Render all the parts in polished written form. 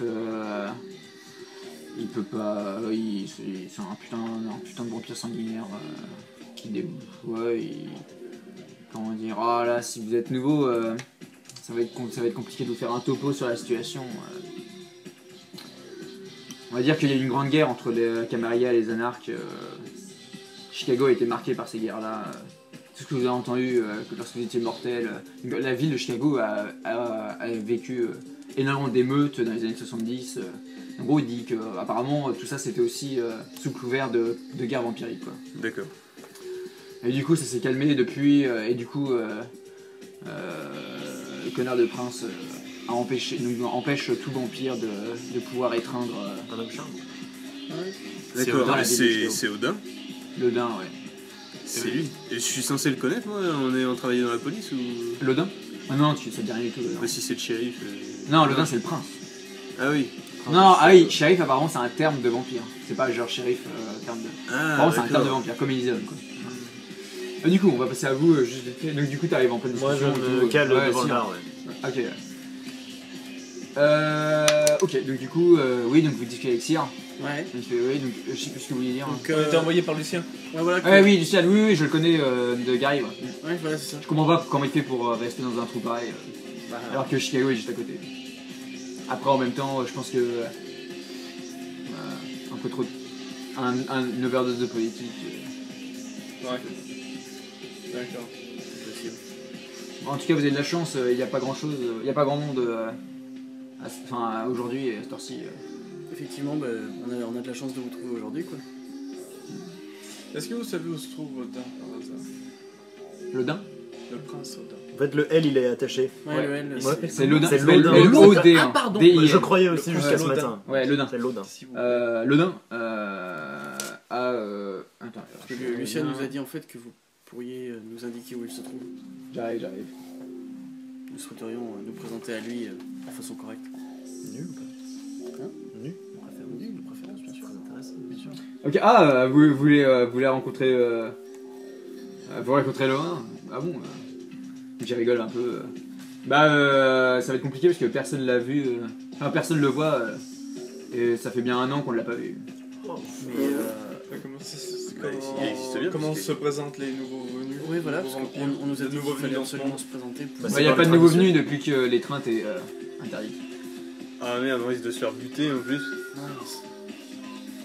il peut pas... c'est un putain de vampire sanguinaire qui ouais, comment dire... Ah là, si vous êtes nouveau, ça va être compliqué de vous faire un topo sur la situation. On va dire qu'il y a eu une grande guerre entre les Camarilla et les anarches. Chicago a été marqué par ces guerres-là. Tout ce que vous avez entendu lorsque vous étiez mortel. La ville de Chicago a vécu énormément d'émeutes dans les années 70. En gros, il dit que apparemment tout ça c'était aussi sous couvert de guerre vampirique. D'accord. Et du coup, ça s'est calmé depuis. Et du coup, le connard de prince empêche tout vampire de pouvoir étreindre un homme charme. D'accord, c'est Odin. L'Odin, ouais. C'est lui. Et je suis censé le connaître, moi, en travaillant dans la police ou... L'Odin? Ah non, ça te dit rien du tout. Bah, si c'est le shérif. Non, l'Odin c'est le prince. Ah oui. Non, ah oui, shérif apparemment c'est un terme de vampire. C'est pas genre shérif, terme de. Ah, apparemment c'est un terme de vampire, comme Elysium quoi. Du coup, on va passer à vous, juste vite fait. Donc, du coup, t'arrives en pleine discussion. Moi, je me cale devant le bar, ouais. Ok. Ok, donc, du coup, oui, donc vous discutez avec Cyr. Ouais. Donc, oui, donc je sais plus ce que vous vouliez dire. Donc, On était envoyé par Lucien. Ouais, voilà. Ouais, oui, Lucien, oui, je le connais de Gary. Ouais. Ouais, voilà, c'est ça. Je comprends pas comment il fait pour rester dans un trou pareil. Bah, Alors que Chicago est juste à côté. Après, en même temps, je pense que. Un peu trop. Une overdose de politique. Ouais. D'accord. En tout cas, vous avez de la chance, il n'y a pas grand chose, il n'y a pas grand monde aujourd'hui, à cette heure-ci. Effectivement, bah, on a de la chance de vous trouver aujourd'hui, quoi. Est-ce que vous savez où se trouve Odin par hasard? L'Odin? Le prince Odin. En fait, le L il est attaché. Ouais, le L. C'est l'Odin. C'est l'Odin. L-O-D. Ah, pardon. Je croyais aussi jusqu'à ce l'Odin. matin. Ouais, l'Odin. C'est l'Odin. L'Odin attends. Parce que Lucien nous a dit en fait que vous pourriez nous indiquer où il se trouve. J'arrive. Nous souhaiterions nous présenter à lui de façon correcte. Nu ou pas? Hein? Nu. De préférence, bien sûr. Très intéressant, bien sûr. Ok, vous voulez rencontrer... vous rencontrez l'Odin? Ah bon J'y rigole un peu. Ça va être compliqué parce que personne l'a vu, enfin personne le voit, et ça fait bien 1 an qu'on l'a pas vu. Comment se présentent les nouveaux venus? Oui, voilà, parce vampires, qu'on nous a dit nouveaux qu'il fallait venus absolument se présenter. Il n'y a pas de nouveaux venus depuis que les trains étaient interdits. Ah merde, on risque de se faire buter en plus.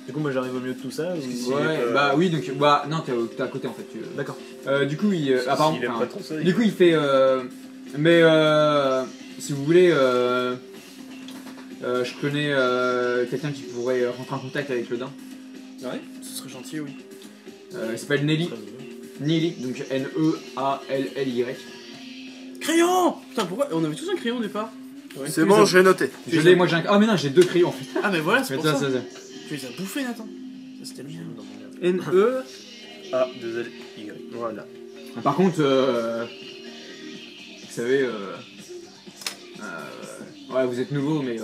Du coup, moi j'arrive au milieu de tout ça. Ouais, oui, donc, non, t'es à côté en fait. D'accord. Du coup, apparemment, Il aime pas trop ça. du coup, il fait, mais si vous voulez, je connais quelqu'un qui pourrait rentrer en contact avec l'Odin. Ouais. Ce serait gentil, oui. Il s'appelle Nelly. Nelly, donc N-E-A-L-L-Y. Crayon! Putain, pourquoi? On avait tous un crayon au départ. Ouais. C'est bon, j'ai noté. Je l'ai, moi j'ai un. Ah, mais non, j'ai 2 crayons en fait. Ah, mais voilà, c'est Mais pour ça. ça. Tu les as bouffés, Nathan. Ça, c'était le mien. N-E-A-2-L-Y. Voilà. Par contre, vous savez, ouais, vous êtes nouveau, mais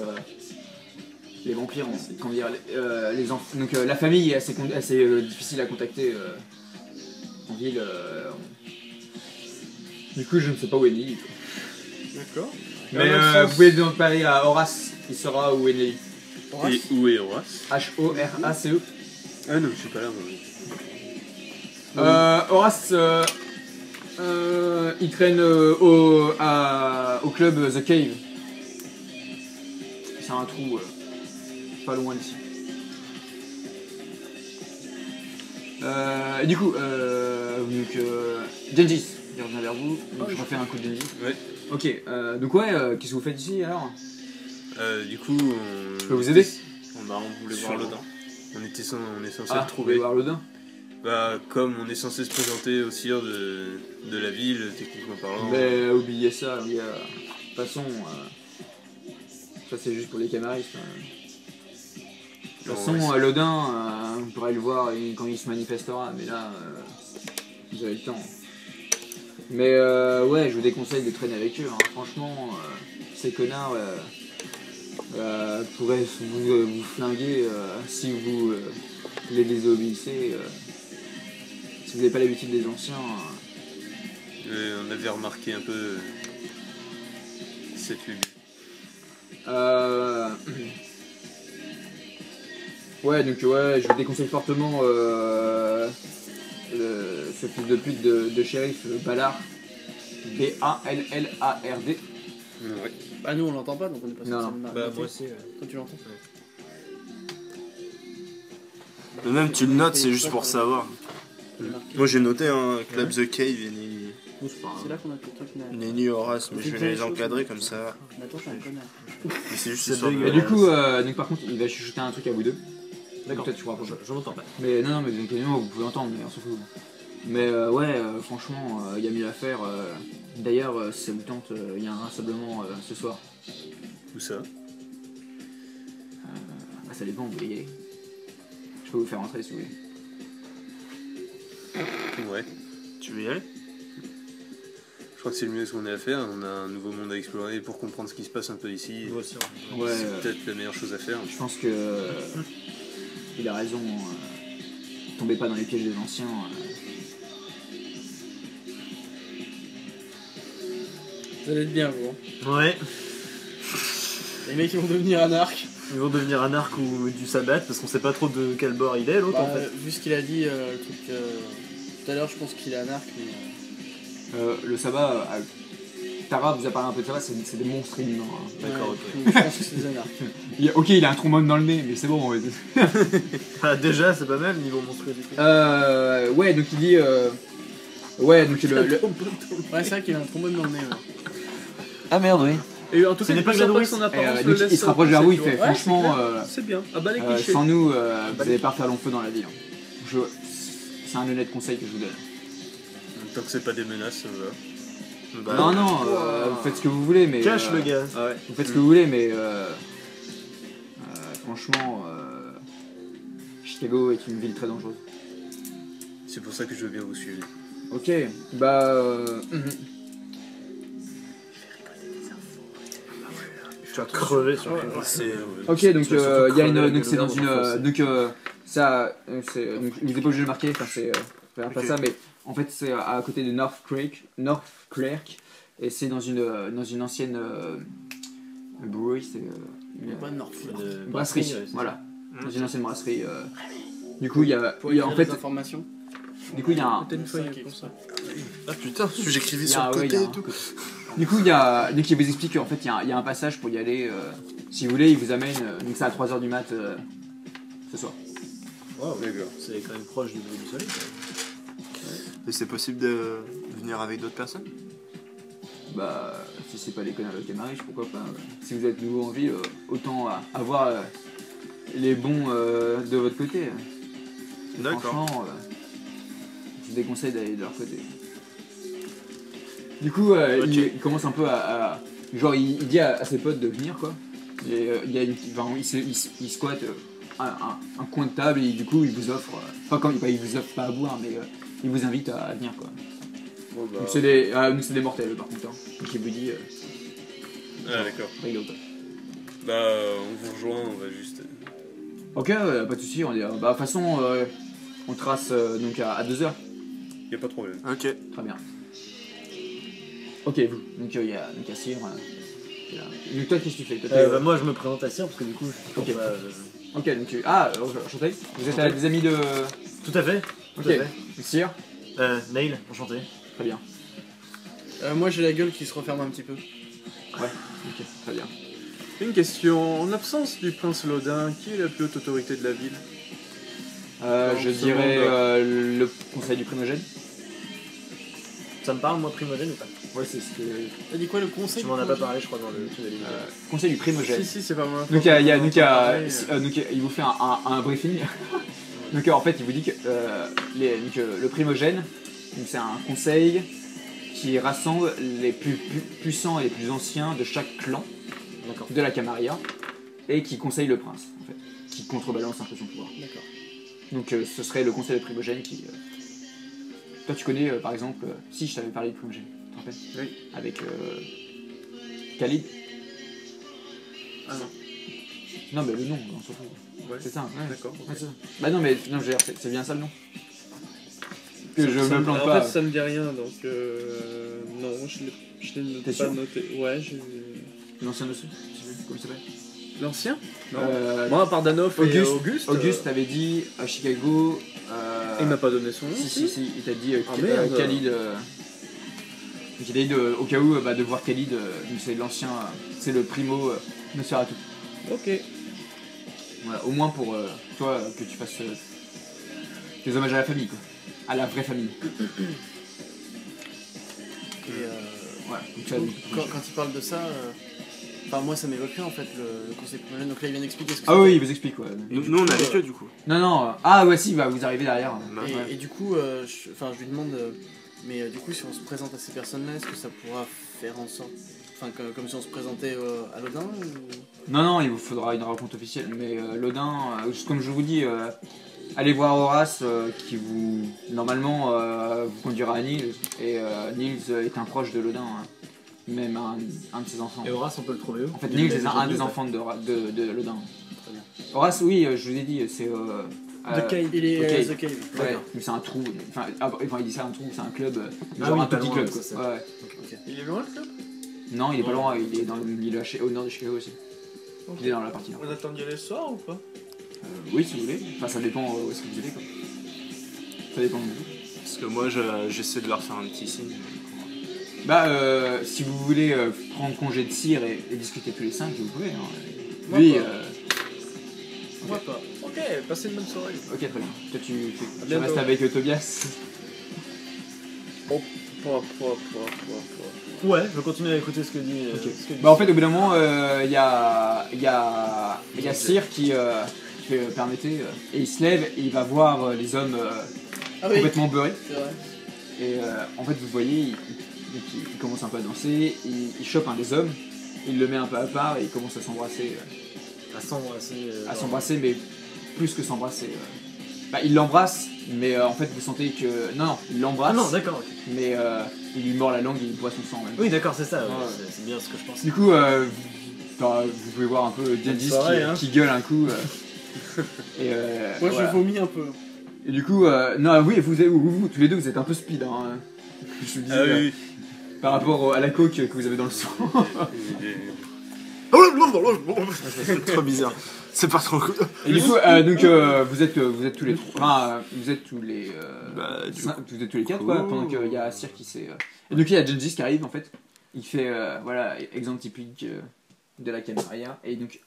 les vampires, comment dire, les enfants. Donc la famille est assez difficile à contacter en ville. Du coup, je ne sais pas où est Nelly. D'accord. Mais vous pouvez donc parler à Horace, il saura où est Nelly. Et où est Horace? H-O-R-A-C-E. Ah non, je suis pas là, moi. Horace, il traîne au club The Cave. C'est un trou pas loin d'ici. Et du coup, Gengis, je reviens vers vous. Donc, je refais un coup de Gengis. Ouais. Ok, donc ouais, qu'est-ce que vous faites ici alors? Du coup, Je peux vous aider? On voulait voir l'Odin. On est censé le Vous voulez trouver. voir l'Odin? Bah, comme on est censé se présenter au sire de la ville, techniquement parlant. Mais oubliez ça, de toute façon, ça c'est juste pour les camaristes. De toute façon, l'Odin, on pourrait le voir quand il se manifestera, mais là, vous avez le temps. Mais ouais, je vous déconseille de traîner avec eux, hein. Franchement, ces connards pourraient vous flinguer si vous les désobéissez. Si vous n'avez pas l'habitude des anciens. On avait remarqué un peu cette lubie. Ouais, donc ouais, je vous déconseille fortement ce fils de pute de shérif Ballard. B-A-L-L-A-R-D. Ouais. Bah nous on l'entend pas donc on est pas Non, censé non. le Bah, marquer. moi aussi. Toi tu l'entends. Mais même tu le notes, c'est juste pour savoir. Marqué. Moi j'ai noté Club The Cave et Nenny. C'est là qu'on a fait le truc. Nenny Horace, mais je vais les encadrer comme ça. Nathan t'es un connard. Mais c'est juste C'est histoire de. dégueulasse. Et du coup, donc par contre, il va chuchoter un truc à vous deux. D'accord. Peut-être tu pourras rapprocher. Je l'entends pas. Mais non, mais vous pouvez entendre, mais on s'en fout. Mais ouais, franchement, il y a mieux à faire. D'ailleurs, si ça vous tente, il y a un rassemblement ce soir. Où ça? Bah, ça dépend, vous voulez y aller. Je peux vous faire entrer si vous voulez. Ouais. Tu veux y aller? Je crois que c'est le mieux ce qu'on a à faire. On a un nouveau monde à explorer pour comprendre ce qui se passe un peu ici. Moi aussi. Ouais, C'est peut-être la meilleure chose à faire. je pense que il a raison. Tombez pas dans les pièges des anciens. Vous allez être bien vous. Hein. Ouais. Les mecs ils vont devenir anarques. Ils vont devenir un arc ou du sabbat parce qu'on sait pas trop de quel bord il est l'autre Bah, en fait. vu ce qu'il a dit le truc tout à l'heure je pense qu'il est anarque mais Le sabbat, Tara vous a parlé un peu de sabbat, c'est des monstres inhumains. Hein. D'accord, ouais, ok. donc, je pense que c'est des anarques. Ok, il a un trombone dans le nez, mais c'est bon. Ouais, Ah, déjà c'est pas mal niveau monstruosité. ouais donc il dit. Ouais, donc le. Ouais c'est vrai qu'il a un trombone dans le nez. Ouais. Ah merde, oui. Et en tout Ce cas, n'est il pas est sympa Gladwin. que son apparence Donc le laisse il se rapproche vers vous, il fait ouais, franchement. c'est bien. Ah bah les clichés. Sans nous, vous allez pas faire long feu dans la ville. Hein. C'est un honnête conseil que je vous donne. Tant que c'est pas des menaces, ça va. Bah, non, non, vous faites ce que vous voulez, mais. Cache le gars. Ah ouais. Vous faites ce que vous voulez, mais. Franchement. Chicago est une ville très dangereuse. C'est pour ça que je veux bien vous suivre. Ok, bah. Tu vas crever sur le c'est. Ok, donc Tu vas surtout il y a une. crever Donc c'est la dans gueule une. Donc ça. Donc il n'est pas obligé de le marquer, enfin c'est. Pas Ok. ça, mais en fait c'est à côté de North Clerk, et c'est dans une ancienne. Brewery, c'est. Il est pas North. Une brasserie, voilà. Mmh. Dans une ancienne brasserie. Du coup, il y a. En fait, informations. du coup, il y a un. T'as une feuille C'est ça pour ça. Ah putain, j'écrivais Il y sur a- le ouais, côté il y a et un tout. côté. Du coup, il y a. Dès qu'il vous explique qu'en fait, il y a un passage pour y aller. Si vous voulez, il vous amène. Donc, c'est à 3h du mat ce soir. Wow, D'accord. c'est quand même proche du soleil. quoi. Mais c'est possible de venir avec d'autres personnes? Bah, si c'est pas les connards de Camaris, pourquoi pas. Si vous êtes nouveau en ville, autant avoir les bons de votre côté. D'accord. Franchement, je vous déconseille d'aller de leur côté. Du coup, Ok. il commence un peu genre, il dit à ses potes de venir, quoi. Et, il y a il squatte un coin de table et du coup, il vous offre. Il vous offre pas à boire, mais il vous invite à venir, quoi. Bon, bah... Donc, c'est des mortels, par contre. Hein. Donc, il vous dit. Ah d'accord. Rigole pas. Bah on vous rejoint, on va juste... Ok, pas de soucis. Bah, de toute façon, on trace donc à 2h. Y a pas de problème. Ok. Très bien. Ok, vous. Donc il y a Cyr. Qui est là. Donc toi, qu'est-ce que tu fais? Toi, t'es, Bah, moi je me présente à Cyr parce que du coup je Ok. comprends pas. Ok, donc tu. Ah, enchanté. Vous êtes des amis de. Tout à fait. Tout Ok. à fait. Cyr. Nail, enchanté. Très bien. Moi j'ai la gueule qui se referme un petit peu. Ok, très bien. Une question. En absence du prince Lodin, qui est la plus haute autorité de la ville? Je ce dirais monde. le conseil du primogène. Ça me parle moi primogène ou pas? Ouais, c'est ce que. T'as dit quoi le conseil? Tu m'en as pas parlé je crois dans le truc de l'image. Conseil du primogène. Si, c'est pas mal. Donc, il vous fait un briefing. Donc en fait, il vous dit que le primogène, donc, c'est un conseil qui rassemble les plus puissants et les plus anciens de chaque clan D'accord. de la Camarilla et qui conseille le prince, en fait, qui contrebalance un peu son pouvoir. D'accord. Donc ce serait le conseil de primogène qui... Toi tu connais par exemple... si je t'avais parlé de primogène, tu te rappelles? Oui. Avec Khalid. Ah non. Non mais le nom, on s'en fout. Ouais. C'est ça, ouais. D'accord. Ouais, c'est ça. Bah non mais non, je veux dire, c'est bien ça le nom. Que je Ça me plante en pas. fait, ça me dit rien, donc non, je l'ai T'es pas sûr? noté. Ouais, j'ai... L'ancien dessus, comment il s'appelle? L'ancien Non. Euh, Moi, à part Danoff et Auguste, Auguste. Auguste t'avait dit à Chicago. Il m'a pas donné son nom. Si, il t'a dit Ah, merde. Khalid. Il t'a dit au cas où de voir Khalid, c'est l'ancien, c'est le primo Nosferatu. Ok. Voilà, au moins pour toi que tu fasses des hommages à la famille, quoi. À la vraie famille. Et Voilà, donc tu as- quand il parle de ça, enfin moi ça m'évoquerait en fait le concept promogène. Donc là il vient d'expliquer ce que Ah c'était. oui, il vous explique, ouais. Nous on est avec eux du coup. Non, non, ah ouais, si, bah, vous arrivez derrière. Bah, Et, Ouais. et du coup, je lui demande, mais du coup si on se présente à ces personnes-là, est-ce que ça pourra faire en sorte, enfin comme si on se présentait à l'Odin ou... Non, non, il vous faudra une rencontre officielle, mais Lodin, comme je vous dis, allez voir Horace qui vous, normalement, vous conduira à Nils, et Nils est un proche de Lodin, hein. Même un de ses enfants. Et Horace, on peut le trouver où En fait, Il Nils est est un des déjà enfants de Lodin. Très bien. Horace, oui, je vous ai dit, c'est... The Cave. Il est Ok. The Cave. Ouais, mais c'est un trou, enfin il dit ça un trou, c'est un club, Ah genre oui, un pas petit loin, club, ouais, quoi. c'est ça. Ouais. Il est loin le club? Non, il est pas loin, il est au nord de Chicago aussi. Il est dans la partie nord. On attend d'y aller ce soir ou pas? Oui, si vous voulez. Enfin, ça dépend où est-ce que vous allez, quoi. Ça dépend de vous. Parce que moi j'essaie de leur faire un petit signe. Bah, si vous voulez prendre congé de cire et discuter tous les 5, vous pouvez. Hein. Moi Lui, pas. Moi pas. Ok, passez une bonne soirée. ok, très bien. Toi, tu bientôt. restes avec Tobias. Ouais, je vais continuer à écouter ce que dit. Ok. ce que dit- Bah, en fait, au bout d'un moment, il y a Cyr qui fait permettez, et il se lève et il va voir les hommes Ah oui, complètement beurrés. c'est vrai. Et en fait, vous voyez, il commence un peu à danser, il chope un des hommes, il le met un peu à part et il commence à s'embrasser. À s'embrasser. À s'embrasser, mais plus que s'embrasser. Bah, il l'embrasse, mais en fait, vous sentez que. Non, il l'embrasse, Ah non, d'accord. ok. mais il lui mord la langue et il boit son sang même. Oui, d'accord, c'est ça. ouais, Ouais. c'est bien ce que je pensais. Du coup, vous pouvez voir un peu Diendis soirée, hein. qui gueule un coup. Et, Moi voilà. je vomis un peu. Et du coup, non, oui, vous, tous les deux, vous êtes un peu speed. Hein. Je vous dis, Ah oui, par rapport à la coke que vous avez dans le sang. C'est trop bizarre. C'est pas trop cool. Et du coup, vous êtes tous les trois. Enfin, vous êtes tous les. Bah, du Vous êtes tous les quatre, quoi, pendant qu'il y a Cyr qui s'est. Et donc, il y a Gengis qui arrive, en fait. Il fait, voilà, exemple typique de la caméra. Et donc.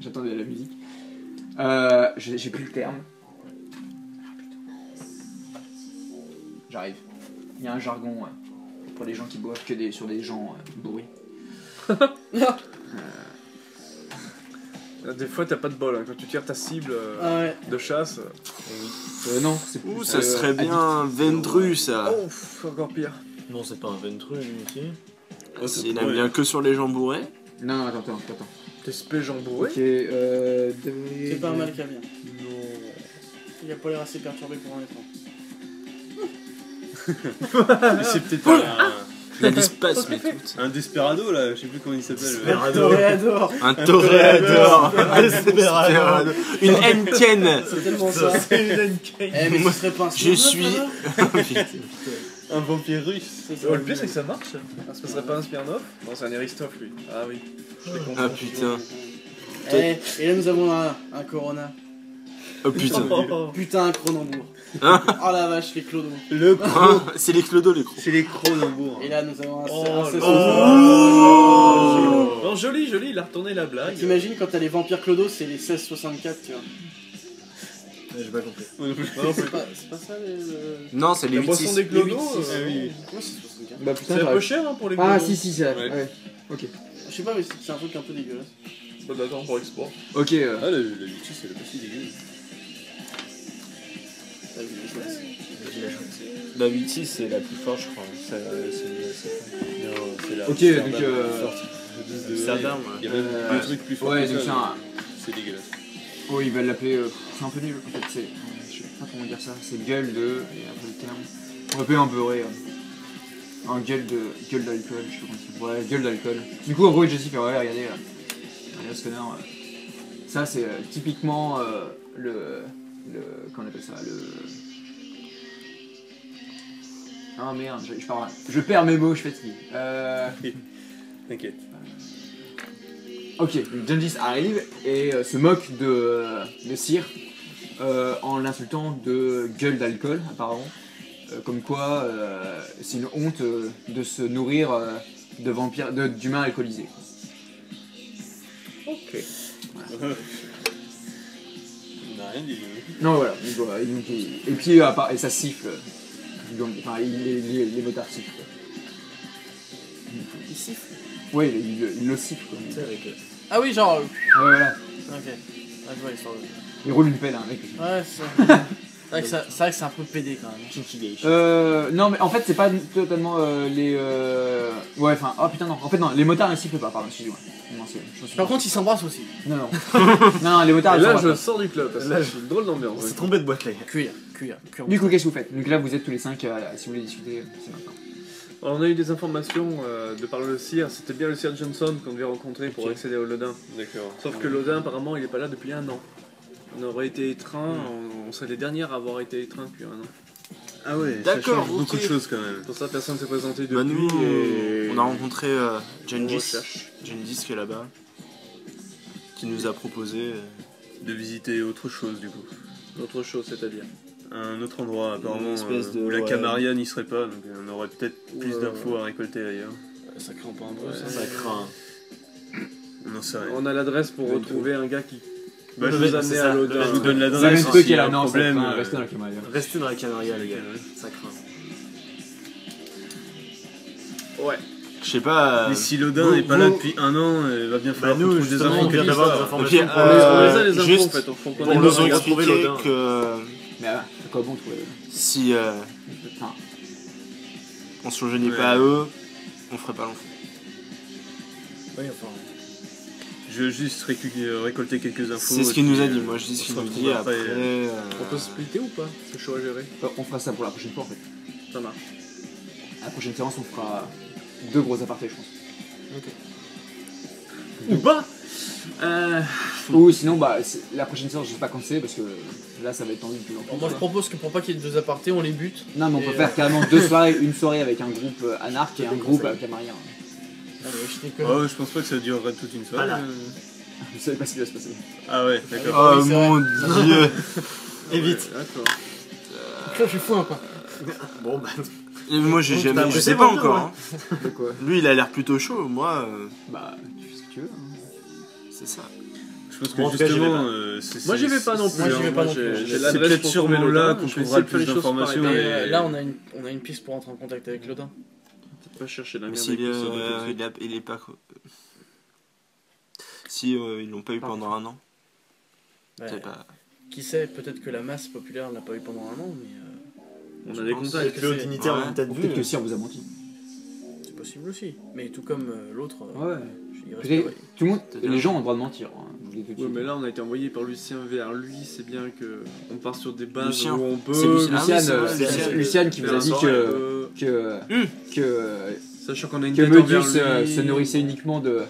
J'attendais la musique. J'ai plus le terme. J'arrive. Il y a un jargon pour les gens qui boivent que sur des gens bourrés. Des fois, t'as pas de bol. Hein. Quand tu tires ta cible Ah ouais. de chasse. Non, c'est Ouh, plus, ça serait bien Vendru ça. Oh, pff, encore pire. Non, c'est pas un Ventru, lui, ici. Il n'aime bien que sur les gens bourrés. Non, attends. T'es spé Jean bourré. Ok, C'est pas un mal qui vient. Il a pas l'air assez perturbé pour un étrange. mais c'est peut-être un, Il y a des spasmes et tout. un desperado là, je sais plus comment il s'appelle. Toréador. Un toréador. Un desperado. Une Henken. C'est tellement ça. Eh mais ce serait pas un Je Smirnoff, suis. alors Un vampire russe. C'est ça. Oh, le pire, c'est que ça marche. Ce serait pas un Smirnoff? Non, c'est un Eristoff, lui. Ah oui. Je l'ai Ah confondu. putain. Et là nous avons un Corona. Oh putain. Putain, un Cronenbourg. Hein Oh la vache, les clodos. Le Hein, c'est les clodos les crocs. c'est les Cronenbourg. Et là nous avons un Oh, C16. oh. Non, joli, il a retourné la blague. T'imagines quand t'as les vampires clodos, c'est les 1664, tu vois. J'ai pas compris. C'est pas ça le... Non, c'est les La boisson 8-6. des Les clodos. 8, 6. Ah oui. Comment c'est 64? Bah C'est un peu cher hein, pour les clodos. Ah, si, c'est vrai. Ouais. Ouais. Ok. Je sais pas, mais c'est un truc un peu dégueulasse. Bon, d'accord, pour l'export. Ok, Ah, le Vichy, c'est pas si dégueu. Ah oui, je vois. La 8-6, c'est la plus forte, je crois. Non, c'est la. Ok, c'est donc, la- Amsterdam, Il y a même Euh, deux trucs plus forts ouais, que donc ça, c'est un. mais c'est dégueulasse. Oh, ils veulent l'appeler. C'est un peu nul. En fait, c'est. Je sais pas comment dire ça. C'est gueule de. Et après le terme. On va appeler un beurré. Un gueule d'alcool, je sais pas comment ça. Ouais, gueule d'alcool. Du coup, en gros, Jesse fait ouais, regardez. Regardez ce connard. Ça, c'est typiquement le. Comment on appelle ça? Ah merde, je perds mes mots, je suis fatigué. T'inquiète. Ok, donc Gengis arrive et se moque de Cyr en l'insultant de gueule d'alcool, apparemment. Comme quoi, c'est une honte de se nourrir de vampires, d'humains alcoolisés. Ok. On n'a rien dit. Non, voilà. Et puis, et ça siffle. Enfin, les motards sifflent. Il siffle. Ouais, il le siffle. Quoi. Tu sais, avec. Ah oui, genre. Ouais, voilà. Ok. Ah, je vois l'histoire de. Il roule une pelle, hein, mec. Ouais, c'est ça. C'est vrai que c'est un peu pédé quand même. Kinky Gage. Non, mais en fait, c'est pas totalement les. Ouais, enfin. Oh putain, non. En fait, non, les motards ne sifflent pas, pardon, excusez-moi. Non, je me suis- Par contre, ils s'embrassent aussi. Non, non. non, les motards, Et ils là, s'en je battent sors du club, parce que Là, c'est une drôle d'ambiance. On s'est trompé de boîte là. Cuir. pas. Du coup, qu'est-ce que vous faites? Donc là, vous êtes tous les 5, si vous voulez discuter, c'est maintenant. On a eu des informations de par le Cyr, c'était bien le Cyr Johnson qu'on devait rencontrer pour Ok. accéder au Lodin. D'accord. Sauf que Lodin, apparemment, il est pas là depuis 1 an. On aurait été étreint, on serait les derniers à avoir été étreints depuis 1 an. Ah ouais, ça D'accord, change beaucoup ok. de choses quand même. Pour ça, personne ne s'est présenté depuis Bah nous, et... on a rencontré on Gengis recherche. qui est là-bas, qui nous a proposé. De visiter autre chose du coup. Autre chose, c'est-à-dire. Un autre endroit apparemment espèce de- où la ouais. Camarilla n'y serait pas, donc on aurait peut-être plus Ouais. d'infos à récolter ailleurs. Ça craint pas un peu, Ouais, ça. Ça craint. On n'en sait rien. On a l'adresse pour retrouver un gars qui Bah, peut je nous vous amener c'est à ça, Lodin. je vous donne Ça l'adresse. même peu s'il qu'il y a a un non, problème. restez dans la caméra. Restez dans la Canaria, les gars. Ça craint. Ouais. Je sais pas. Mais si Lodin vous- n'est pas là vous- depuis 1 an, il va bien falloir nous, qu'on trouve des justement, infos on vient quelque d'avoir part. des informations. Ok, pour On les a les infos juste en fait, on faut qu'on pour ait nous le retrouver expliquer Lodin. que Mais c'est quoi bon trouver. si Enfin, on se rejoignait Ouais. pas à eux, on ferait pas l'enfant. Oui, enfin. Je veux juste récolter quelques infos. C'est ce et qu'il nous a puis, dit. Moi, je dis ce on qu'il se nous retrouve dit. Après, On peut se splitter ou pas? C'est chaud à gérer. on fera ça pour la prochaine fois en fait. Ça marche. À la prochaine séance, on fera 2 gros apartés, je pense. Ou pas Ou sinon, bah, la prochaine séance, je sais pas quand c'est parce que là, ça va être tendu de plus en plus. Bon, moi je propose que pour pas qu'il y ait 2 apartés, on les bute. Non, mais on peut Et, faire carrément 2 soirées, une soirée avec un groupe anarque et un groupe camarien. Allez, je t'ai Oh, je pense pas que ça durera toute une soirée. Voilà. Vous savez pas ce qui va se passer. Ah ouais, d'accord. oh oui, c'est mon dieu. Évite. D'accord. Je suis fou un peu. Bon, bah. Et moi, j'ai T'as jamais. Je apprécié sais pas mon encore. jeu, Hein. De quoi? Lui, il a l'air plutôt chaud. Moi, Bah, tu fais ce que tu veux. hein. c'est ça. Je pense que Bon, en tout cas, j'y vais justement, pas. Moi j'y vais pas non plus. Moi, j'y vais hein. pas non j'ai- plus. j'ai C'est l'adresse peut-être pour sûrement trouver là Lodin, qu'on je vais trouvera essayer de faire plus les choses par d'informations, épée. mais- Là, on a une piste pour entrer en contact avec Lodin. Peut-être pas chercher la Mais merde. s'il avec le sort de tout de suite. il est pas. Si ils l'ont pas eu pendant 1 an, Ouais. c'est pas. Qui sait, peut-être que la masse populaire l'a pas eu pendant 1 an, mais On a des pense. contacts. Le dignitaire Ouais. a une tête Ou vue. peut-être que si on vous a menti. c'est possible aussi. Mais tout comme l'autre, Ouais. il reste Peut-être- pas- Tout le monde, C'est-à-dire- les gens ont le droit de mentir. Hein. Je vous le dis tout de Oui, suite. mais là on a été envoyé par Lucien vers lui, c'est bien que on part sur des bases Lucien. où on peut. C'est Luciane, Ah oui, c'est vrai, Luciane qui vous a dit faire que, un que, Sachant qu'on a une que tête Modus envers lui. se nourrissait uniquement de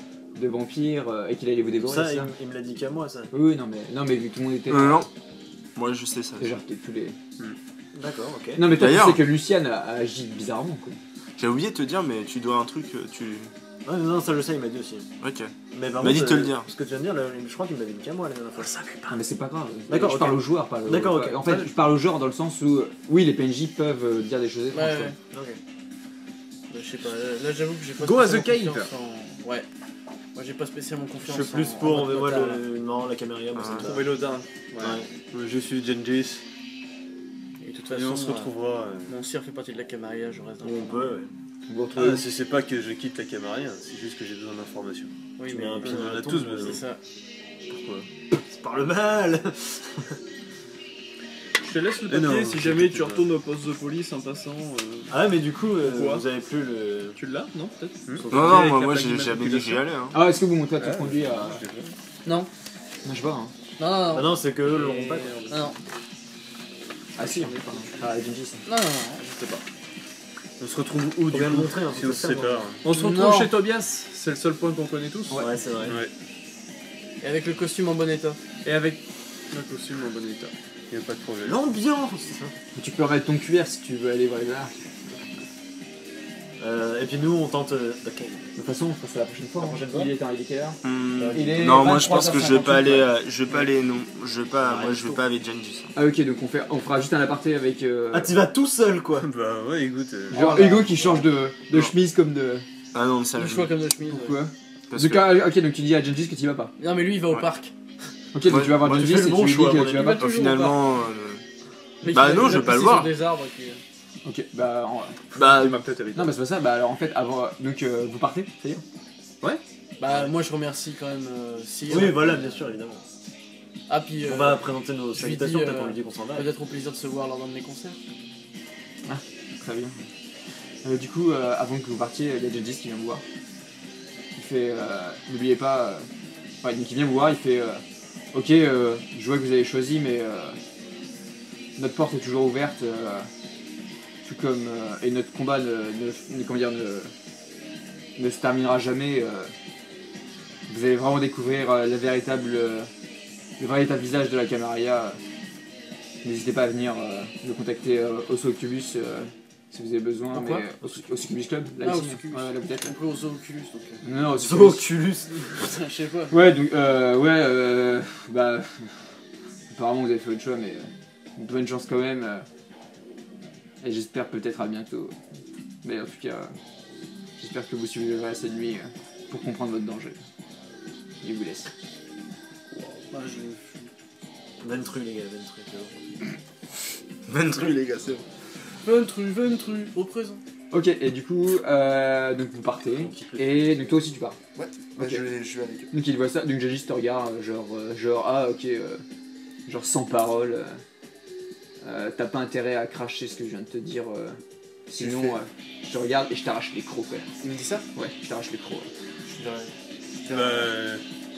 vampires et qu'il allait vous dévorer. Ça, c'est ça il me l'a dit qu'à moi, ça. Oui, non, mais vu que tout le monde était. Non. Moi, je sais ça. Déjà, peut-être tous les. D'accord, ok. Non, mais toi, tu D'ailleurs- sais que Luciane a agi bizarrement, quoi. J'ai oublié de te dire, mais tu dois un truc. Ouais, non, ça je sais, il m'a dit aussi. Ok. Mais par Il m'a dit contre, de te le dire. Ce que tu viens de dire, là, je crois qu'il m'avait dit qu'à moi la dernière fois. Non, mais c'est pas grave. D'accord, Je ok. parle aux joueurs, pas D'accord, ok. En fait, je parle aux joueurs dans le sens où, oui, les PNJ peuvent dire des choses Ouais, étranges. ouais. quoi. Ok. Bah, je sais pas, là j'avoue que j'ai pas Go as a spécialement cave. confiance en... Ouais. Moi j'ai pas spécialement confiance Je suis plus en pour votre ouais, nota, là. non, la caméra, moi, ça me va. Trouver Lodin. Ouais. Ouais. Je suis Gengis. Et de toute Et façon, on se retrouvera. mon sire fait partie de la Camarilla, je reste dans On peut, ouais. Vous retrouvez où C'est pas que je quitte la Camarilla, c'est juste que j'ai besoin d'informations. Oui, Tu mais mets un pied on dans en la a tombe, tous besoin. c'est ça. Pourquoi C'est par le mal. Je te laisse le Eh non, papier si je jamais sais tu pas. retournes au poste de police en passant. Ah, mais du coup, Pourquoi vous avez plus le. Tu l'as? Non, peut-être? Non, Avec non, la moi, plaque j'ai jamais dit que j'y allais. Hein. Ah, est-ce que vous montez à tout conduit à. Non, Non, je vois, hein. non, non, Ah non. non, c'est que eux l'auront pas. Non, non, Ah, si, on est pas. Ah, Gengis. non, non, Je sais pas. On se retrouve où Faut du bien le coup montrer, hein, si faut on le se faire, sépare On se retrouve Non. chez Tobias, c'est le seul point qu'on connaît tous. Ouais, c'est vrai. Ouais, Et avec le costume en bon état. Et avec le costume en bon état. y a pas de problème. L'ambiance. Mais tu peux remettre ton cuir si tu veux aller voir les arts. Et puis nous, on tente. Ok. De toute façon, on fera ça la prochaine fois. La prochaine fois. Il est quelle heure Hmm, Il est non, moi je pense que je vais pas 23h58, aller. ouais. Je vais pas aller. Non, je vais pas. Moi je vais pas avec Genji. Ah ok, donc on fera juste un aparté avec Ah, t'y vas tout seul, quoi. Bah ouais, écoute. genre Hugo qui change de chemise comme de... Ah non, ça Le je. choix comme de chemise. Pourquoi Parce Donc, que- ah, ok, donc tu dis à Gengis que tu y vas pas. Non, mais lui, il va au Ouais. parc. Ok, donc Ouais, tu vas voir moi, tu Gengis fais et le tu bon lui choix, dis à que mon tu vas avis. pas. toujours Finalement. Mais Bah il non, a je vais pas le pissé voir. sur des arbres Ok, bah... Bah. Il m'a peut-être avec Non, bah c'est pas ça, bah alors en fait, avant... Donc vous partez, c'est dire Bah, moi, je remercie quand même Cyr. Oui, voilà, bien sûr, évidemment. Ah, puis On va présenter nos je lui dis, salutations, peut-être on lui dit qu'on s'en va. peut-être au plaisir de se voir lors d'un de mes concerts. Très bien. Du coup, avant que vous partiez, il y a Gengis qui vient vous voir. Il fait... N'oubliez pas... Enfin, donc il vient vous voir, il fait... Ok, je vois que vous avez choisi, mais... notre porte est toujours ouverte, tout comme... et notre combat comment dire, ne se terminera jamais. Vous allez vraiment découvrir le véritable visage de la Camarilla. N'hésitez pas à venir me contacter au Succubus si vous avez besoin, Pourquoi mais au Succubus Club, là Ah, ici, au Succubus. ouais, là peut-être. On peut au Zooculus, donc. Non, non, au Succubus. Oculus. Je sais pas. Ouais, donc, bah, apparemment vous avez fait votre choix, mais bonne chance quand même. Et j'espère peut-être à bientôt. Mais en tout cas, j'espère que vous survivrez à cette nuit pour comprendre votre danger. Je vous laisse. Bah, Ventru, les gars, Ventru. c'est bon. Ventru, les gars, c'est bon. Ventru, au présent. Ok, et du coup, donc vous partez, et donc toi aussi tu pars. Ouais, bah Ok. je vais avec eux. Donc il voit ça, donc Gengis te regarde, genre ah ok, genre sans parole, t'as pas intérêt à cracher ce que je viens de te dire, sinon je te regarde et je t'arrache les crocs frère. Il me dit ça? Ouais, je t'arrache les crocs. Je dirais. Bah,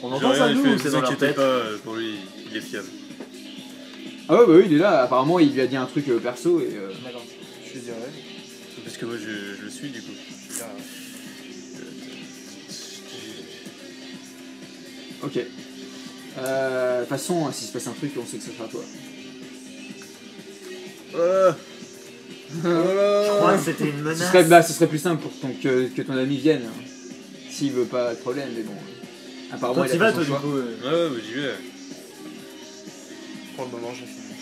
On entend ça, nous, ou c'est dans leur tête? pas, pour lui, il est fiable. Ah ouais bah oui il est là, apparemment il lui a dit un truc perso et... D'accord. Je lui dirais. Parce que moi je le suis du coup. Ok. De toute façon, s'il se passe un truc, on sait que ça sera toi. Je crois que c'était une menace. Ce serait plus simple pour que ton ami vienne. Hein. S'il veut pas de problème, mais bon. Apparemment Toi, il t'y a vas, fait toi, son du choix. coup. Ouais, bah j'y vais. Pour le moment, j'ai fini.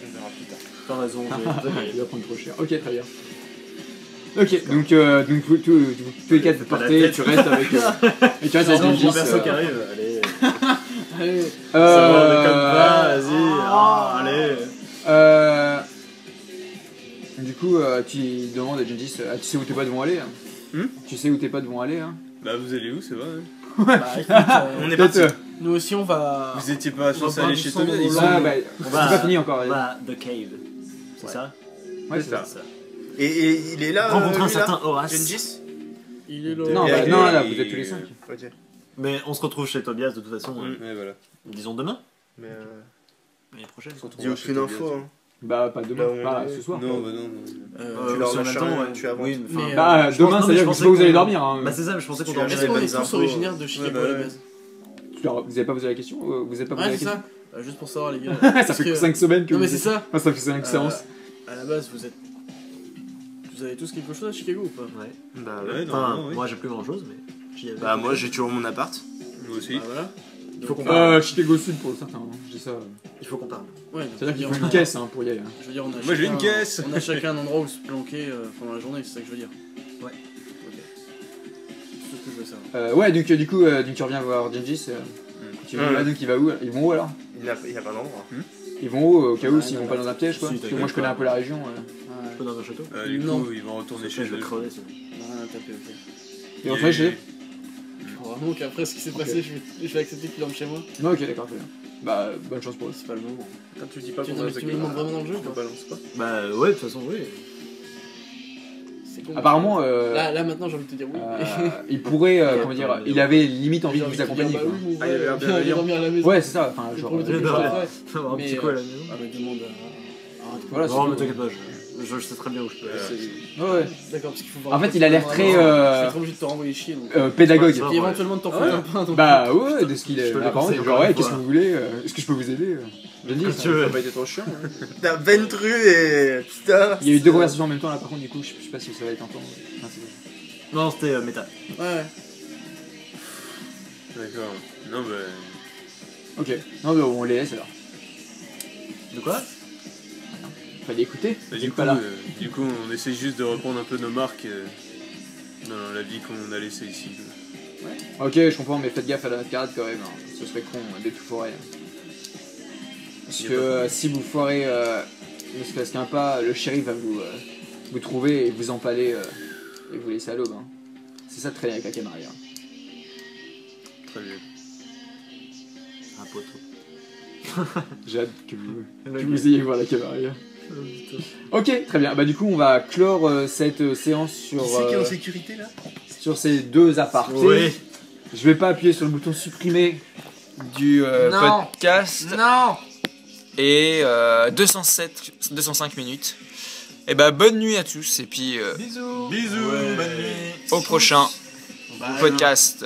On verra plus tard. T'as raison, Il va prendre trop cher. Ok, très bien. Ok, donc vous, tous les quatre vous Pas la partez, tête. tu restes avec... et tu restes avec Non, Gengis. mon perso qui arrive, allez. Allez, Ça va, le comme va, vas-y. Ah, allez. Du coup, tu demandes à Gengis, tu sais où tes potes vont aller hein Tu sais où tes potes vont aller hein Bah vous allez où, c'est vrai? bah, écoute, On est Peut-être, parti. nous aussi, on va. Vous étiez pas censé boire aller du chez sang Tobias dans ils l'eau. sont- Ah bah, On c'est va- pas fini encore. On va The Cave. C'est Ouais. ça? Ouais, c'est ça. C'est ça. Et il est là. Rencontrer un lui, là certain Horace. Gengis? Il est là. Non, Et bah, allez, non, là, et- vous êtes tous les 5. Ok. Mais on se retrouve chez Tobias de toute façon. Ouais, voilà. Disons demain. Mais L'année prochaine. dis aucune info. Hein. Bah, pas demain, Là où on pas est. ce soir. Non, bah non. Tu leur sur le lâches même temps, rien, ouais. tu avances. Oui, Mais, Bah, je demain, pense- non, ça mais veut je dire que pensais vous allez qu'on- dormir. Hein. Bah c'est ça, mais je pensais qu'on Tu leur dormirait. Est-ce qu'on est bonnes tous infos. originaires de Chicago Ouais, à la bah, base? Vous avez pas posé la question Vous avez pas posé Ouais, la c'est question ça. Juste pour savoir, les gars. Ça Parce fait que- 5 semaines que Non, mais vous c'est ça. Enfin, ça fait 5 séances. À la base, vous êtes. Vous avez tous quelque chose à Chicago ou pas? Ouais. Bah Ouais, ouais. Enfin, normalement, oui. moi j'ai plus grand chose, mais j'y avais. Bah moi j'ai toujours mon appart. Moi aussi. Bah voilà. Il faut qu'on parle. Chicago Sud pour certains, hein. je dis ça. Il faut qu'on parle. Ouais, donc, C'est-à-dire qu'il je faut veux une dire, caisse hein, pour y aller. hein. Je veux dire, on a Moi, j'ai chacun- une caisse. On a chacun un endroit où se planquer pendant la journée, c'est ça que je veux dire. Ouais. Ok. C'est ce que je veux savoir. Ouais, donc du coup, tu reviens voir Gengis. Tu vas donc il va où Ils vont où alors Il n'a pas d'endroit. Ils vont où au cas où Ouais, s'ils non, vont pas dans un piège quoi si, Parce que moi je connais un peu la région. Un peu dans un château. Du Non. coup, ils vont retourner chez Je vais eux. crever sinon. On a rien à taper, ok. Ils vont retourner chez eux Faut vraiment qu'après ce qui s'est Ok. passé, je vais accepter qu'il rentre chez moi. Non, ok, d'accord, très bien. Bah, bonne chance pour eux. C'est pas le moment. Quand tu dis pas Tu qu'on me a demandes vraiment dans le jeu on quoi. balance pas. Bah ouais, de toute façon, oui. C'est con. Apparemment, Là maintenant, j'ai envie de te dire oui. il pourrait, comment dire, il avait limite envie de vous accompagner quoi. Bah Ah, il avait l'air viens, viens bienveillant. dormir à la maison. Ouais, c'est ça, enfin, C'est genre. pour le truc que je ouais. ferais. Avoir un Mais, petit coup à la maison. Ah bah demande à... Voilà, Non, c'est mais tout. t'inquiète pas, je sais très bien où je peux aller. Ouais, D'accord, parce qu'il faut En fait, il a l'air très, Je vais être obligé de te renvoyer chier donc. pédagogue. Ouais, Puis éventuellement de t'en foutre un peu. donc- Bah ouais, de ce qu'il est. Je te le Apparemment, conseille genre, encore ouais, une qu'est-ce que fois. vous voulez Est-ce que je peux vous aider Gengis, Comme tu veux. Ça a pas été trop chiant. hein. T'as Ventru et. Putain. il y a eu deux conversations en même temps là, par contre, du coup, je sais pas si ça va être entendu. Enfin, c'est- Non, c'était métal. Ouais. D'accord. Non, bah. Ok, non mais on les laisse alors. De quoi? Fallait écouter. Bah, Vous êtes pas là. du coup, on essaie juste de reprendre un peu nos marques dans la vie qu'on a laissée ici. Ok, je comprends, mais faites gaffe à la mascarade quand même. Hein. Ce serait con de tout foirer. Parce que si vous foirez ne serait-ce qu'un pas, le shérif va vous trouver et vous empaler et vous laisser à l'aube. Hein. C'est ça de traîner avec la Camarilla. Très bien. Un poteau. J'ai hâte que vous ayez voir la Camarilla. Ok, très bien. Bah du coup, on va clore cette séance sur, Qui c'est qui est en sécurité là? sur ces deux apartés. Oui. Je vais pas appuyer sur le bouton supprimer du podcast. Non. Et 205 minutes. Et bah bonne nuit à tous et puis Bisous. Bisous, Ouais. bonne nuit. au prochain podcast.